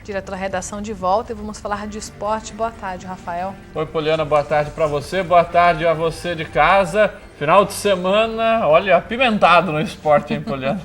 direto da redação de volta, e vamos falar de esporte. Boa tarde, Rafael. Oi, Poliana, boa tarde para você, boa tarde a você de casa. Final de semana, olha, apimentado no esporte, hein, Poliana?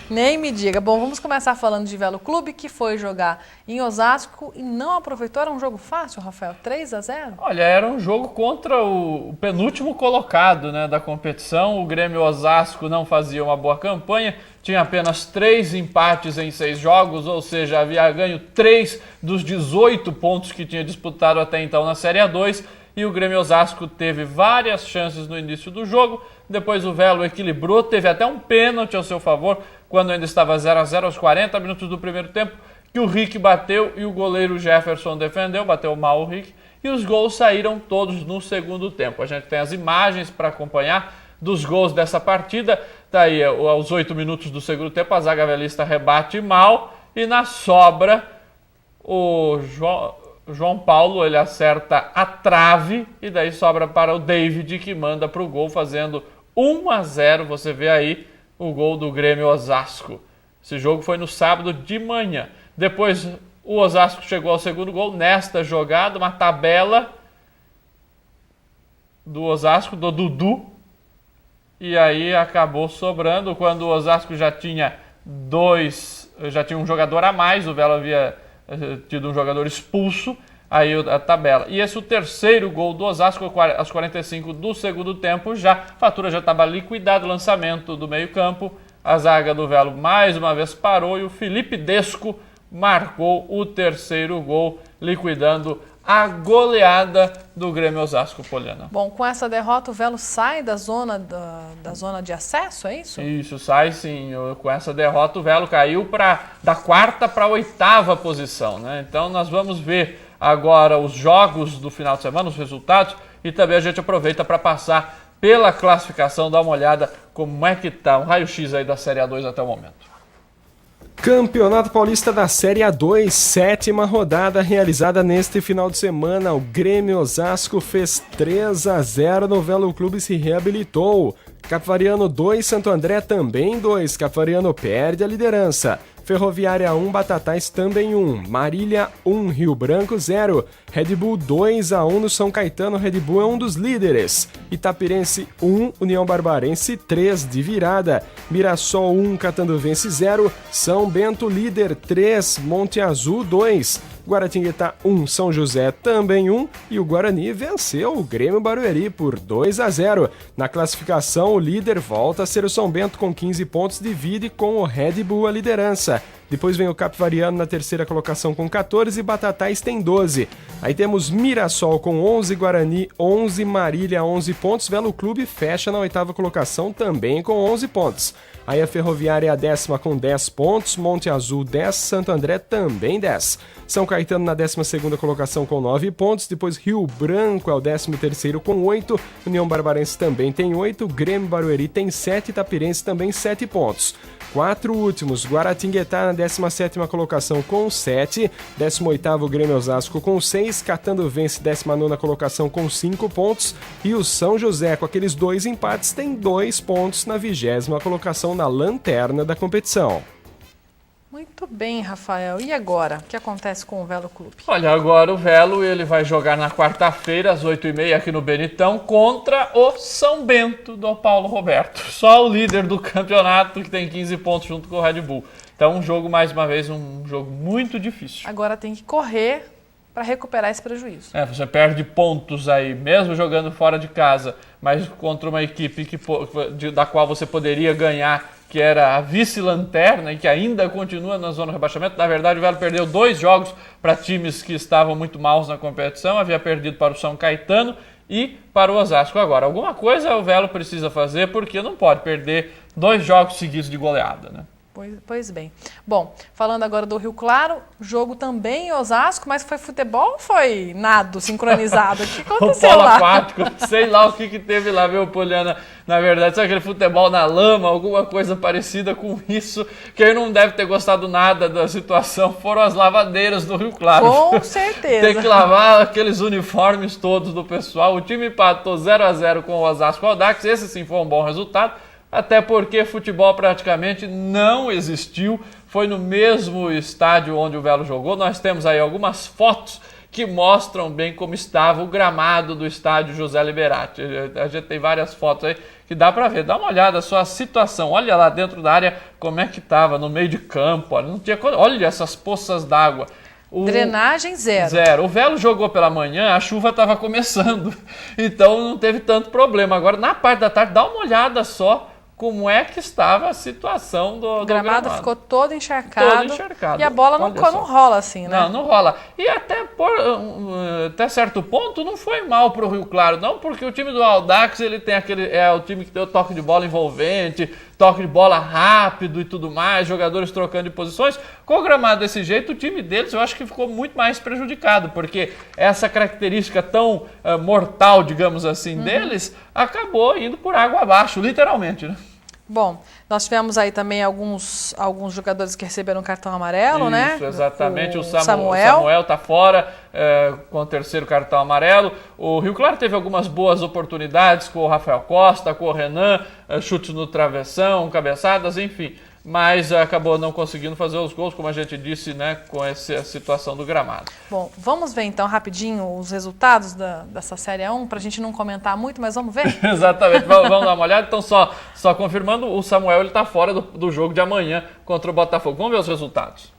Nem me diga. Bom, vamos começar falando de Velo Clube, que foi jogar em Osasco e não aproveitou. Era um jogo fácil, Rafael? 3-0? Olha, era um jogo contra o penúltimo colocado, né, da competição. O Grêmio Osasco não fazia uma boa campanha, tinha apenas 3 empates em 6 jogos, ou seja, havia ganho 3 dos 18 pontos que tinha disputado até então na Série A2. E o Grêmio Osasco teve várias chances no início do jogo, depois o Velo equilibrou, teve até um pênalti ao seu favor, quando ainda estava 0-0 aos 40 minutos do primeiro tempo, que o Rick bateu e o goleiro Jefferson defendeu, bateu mal o Rick, e os gols saíram todos no segundo tempo. A gente tem as imagens para acompanhar dos gols dessa partida, tá aí aos 8 minutos do segundo tempo, a zaga velista rebate mal, e na sobra o João Paulo, ele acerta a trave e daí sobra para o David, que manda para o gol, fazendo 1-0. Você vê aí o gol do Grêmio Osasco. Esse jogo foi no sábado de manhã. Depois o Osasco chegou ao segundo gol nesta jogada, uma tabela do Osasco, do Dudu, e aí acabou sobrando quando o Osasco já tinha um jogador a mais, o Velo havia tido um jogador expulso, aí a tabela. E esse é o terceiro gol do Osasco aos 45 do segundo tempo, a fatura já estava liquidada, o lançamento do meio campo, a zaga do Velo mais uma vez parou e o Felipe Desco marcou o terceiro gol, liquidando a goleada do Grêmio Osasco, Poliana. Bom, com essa derrota o Velo sai da zona de acesso, é isso? Isso, sai sim. Com essa derrota o Velo caiu da 4ª para a 8ª posição, né? Então nós vamos ver agora os jogos do final de semana, os resultados, e também a gente aproveita para passar pela classificação, dar uma olhada como é que tá, um raio-x aí da Série A2 até o momento. Campeonato Paulista da Série A2, 7ª rodada realizada neste final de semana. O Grêmio Osasco fez 3-0 no Velo Clube e se reabilitou. Capivariano 2, Santo André também 2. Capivariano perde a liderança. Ferroviária 1, Batatais também 1. Marília 1, Rio Branco 0. Red Bull 2-1 no São Caetano. Red Bull é um dos líderes. Itapirense 1, União Barbarense 3 de virada. Mirassol 1, Catanduvense 0. São Bento líder 3, Monte Azul 2. Guaratinguetá 1, São José também 1, e o Guarani venceu o Grêmio Barueri por 2-0. Na classificação, o líder volta a ser o São Bento com 15 pontos, divide com o Red Bull a liderança. Depois vem o Capivariano na terceira colocação com 14 e Batatais tem 12. Aí temos Mirassol com 11, Guarani 11, Marília 11 pontos. Velo Clube fecha na 8ª colocação também com 11 pontos. Aí a Ferroviária é a 10ª com 10 pontos, Monte Azul 10, Santo André também 10. São Caetano na 12ª colocação com 9 pontos, depois Rio Branco é o 13º com 8, União Barbarense também tem 8, Grêmio Barueri tem 7, Itapirense também 7 pontos. 4 últimos, Guaratinguetá na 17ª colocação com 7, 18º Grêmio Osasco com 6, Catanduvense 19ª colocação com 5 pontos e o São José com aqueles 2 empates tem 2 pontos na 20ª colocação na lanterna da competição. Muito bem, Rafael. E agora? O que acontece com o Velo Clube? Olha, agora o Velo ele vai jogar na quarta-feira, às 8h30, aqui no Benitão, contra o São Bento do Paulo Roberto. Só o líder do campeonato, que tem 15 pontos junto com o Red Bull. Então, um jogo, mais uma vez, um jogo muito difícil. Agora tem que correr para recuperar esse prejuízo. Você perde pontos aí, mesmo jogando fora de casa, mas contra uma equipe da qual você poderia ganhar, que era a vice-lanterna e que ainda continua na zona de rebaixamento. Na verdade, o Velo perdeu 2 jogos para times que estavam muito maus na competição. Havia perdido para o São Caetano e para o Osasco. Agora, alguma coisa o Velo precisa fazer, porque não pode perder 2 jogos seguidos de goleada, né? Pois bem. Bom, falando agora do Rio Claro, jogo também em Osasco, mas foi futebol ou foi nado sincronizado? O que aconteceu polo lá? Aquático, sei lá o que teve lá, viu, Poliana? Na verdade, sabe aquele futebol na lama, alguma coisa parecida com isso? Quem não deve ter gostado nada da situação foram as lavadeiras do Rio Claro. Com certeza. Tem que lavar aqueles uniformes todos do pessoal. O time empatou 0-0 com o Osasco Audax, esse sim foi um bom resultado. Até porque futebol praticamente não existiu. foi no mesmo estádio onde o Velo jogou. Nós temos aí algumas fotos que mostram bem como estava o gramado do estádio José Liberati. A gente tem várias fotos aí que dá para ver. Dá uma olhada só a situação. Olha lá dentro da área como é que estava, no meio de campo. Olha essas poças d'água. Drenagem zero. Zero. O Velo jogou pela manhã, a chuva estava começando, então não teve tanto problema. Agora, na parte da tarde, dá uma olhada só como é que estava a situação do gramado. Ficou todo encharcado. E a bola não rola assim, né? Não rola. E até certo ponto não foi mal para o Rio Claro, não, porque o time do Audax ele tem o time que tem o toque de bola envolvente, toque de bola rápido e tudo mais, jogadores trocando de posições. Com o gramado desse jeito, o time deles eu acho que ficou muito mais prejudicado, porque essa característica tão mortal, digamos assim, deles, acabou indo por água abaixo, literalmente, né? Bom, nós tivemos aí também alguns jogadores que receberam cartão amarelo, né? Isso, exatamente. O Samuel está fora com o terceiro cartão amarelo. O Rio Claro teve algumas boas oportunidades com o Rafael Costa, com o Renan, chutes no travessão, cabeçadas, enfim. Mas acabou não conseguindo fazer os gols, como a gente disse, né, com essa situação do gramado. Bom, vamos ver então rapidinho os resultados dessa Série 1, para a gente não comentar muito, mas vamos ver? Exatamente, vamos dar uma olhada. Então, só confirmando, o Samuel está fora do jogo de amanhã contra o Botafogo. Vamos ver os resultados.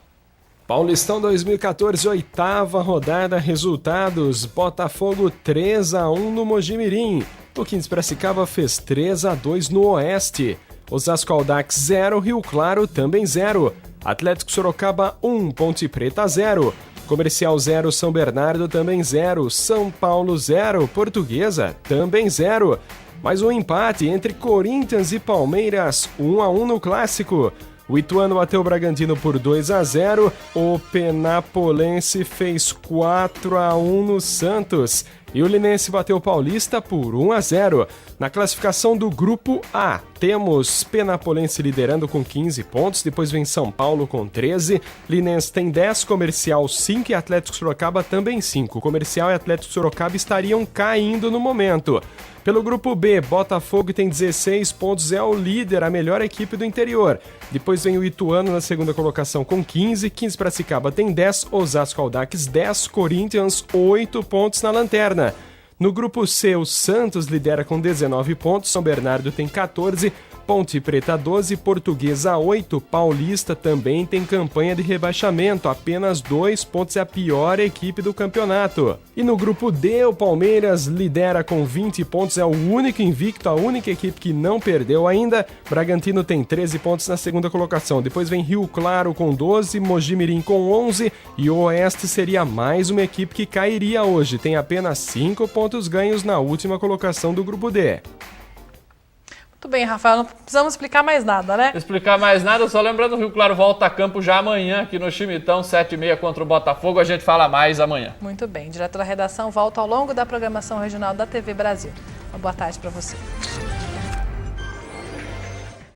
Paulistão 2014, 8ª rodada, resultados: Botafogo 3-1 no Mojimirim, o 15 Piracicaba fez 3-2 no Oeste. Osasco Audax 0, Rio Claro também 0. Atlético Sorocaba 1, Ponte Preta 0. Comercial 0, São Bernardo também 0. São Paulo 0, Portuguesa também 0. Mais um empate entre Corinthians e Palmeiras, 1-1 no Clássico. O Ituano bateu o Bragantino por 2-0. O Penapolense fez 4-1 no Santos. E o Linense bateu o Paulista por 1-0. Na classificação do Grupo A, temos Penapolense liderando com 15 pontos, depois vem São Paulo com 13, Linense tem 10, Comercial 5 e Atlético Sorocaba também 5. Comercial e Atlético Sorocaba estariam caindo no momento. Pelo Grupo B, Botafogo tem 16 pontos, é o líder, a melhor equipe do interior. Depois vem o Ituano na segunda colocação com 15 Piracicaba tem 10, Osasco Audax 10, Corinthians 8 pontos na lanterna. No Grupo C, o Santos lidera com 19 pontos, São Bernardo tem 14, Ponte Preta 12, Portuguesa 8, Paulista também tem campanha de rebaixamento, apenas 2 pontos, é a pior equipe do campeonato. E no Grupo D, o Palmeiras lidera com 20 pontos, é o único invicto, a única equipe que não perdeu ainda. Bragantino tem 13 pontos na segunda colocação, depois vem Rio Claro com 12, Mojimirim com 11 e o Oeste seria mais uma equipe que cairia hoje, tem apenas 5 pontos ganhos na última colocação do Grupo D. Muito bem, Rafael, não precisamos explicar mais nada, né? Explicar mais nada, só lembrando, o Rio Claro volta a campo já amanhã aqui no Chimitão, 7h30 contra o Botafogo, a gente fala mais amanhã. Muito bem, direto da redação volta ao longo da programação regional da TV Brasil. Uma boa tarde para você.